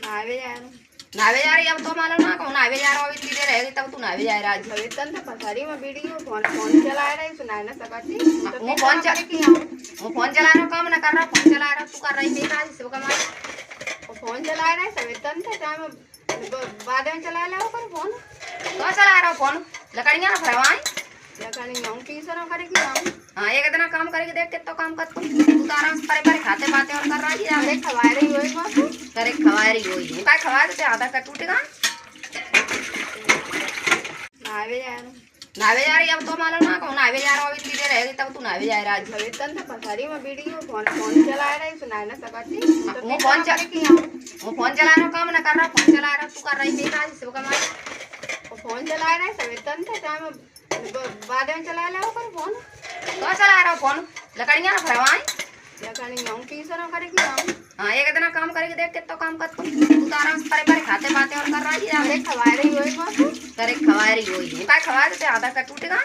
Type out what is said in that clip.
नावे यार नावे जा रही अब तो मालूम ना कहूँ नावे जा रहा हूँ इतनी देर रहेगी तब तू नावे जा रहा आज वेतन तो पथारी में वीडियो फोन फोन चला रही सुना ना सकती वो फोन चला की आऊं वो फोन चला रहा काम ना कर रहा फोन चला रहा तू कर रही थी आज से कमा फोन चला रहा है वेतन तो टाइम बाद में चला ले कर फोन तो चला रहा फोन लकड़ियाँ ना फरवाई लकड़ी आऊं की सर करेगी आऊं हाँ एक दिन काम करके देख के तो काम कर तू तो आराम से परे खाते बातें और कर रही है अरे खवा रही होई बापू करे खवा रही होई काय खवा देते आधा का टूटेगा नावे यार नावे जा रही अब तो मालूम ना कहूँ नावे जा रहा हूँ इतनी देर रहेगी तब तू नावे जा रहा आज वेतन तो पथारी में वीडियो फोन फोन चला रही सुना ना सकती वो फोन चला की आऊं वो फोन चला रहा काम ना कर रहा फोन चला रहा तू कर रही थी आज से कमा फोन चला रहा है वेतन तो टाइम बाद में चला ले कर फोन तो चला रहा फोन लकड़ियाँ ना फरवाई लकड़ी आऊं की सर करेगी आऊं हाँ एक दिन काम करके देख के तो काम कर तू तो आराम से परे खाते बातें और कर रही है अरे खवा रही होई बापू करे खवा रही होई काय खवा देते आधा का टूटेगा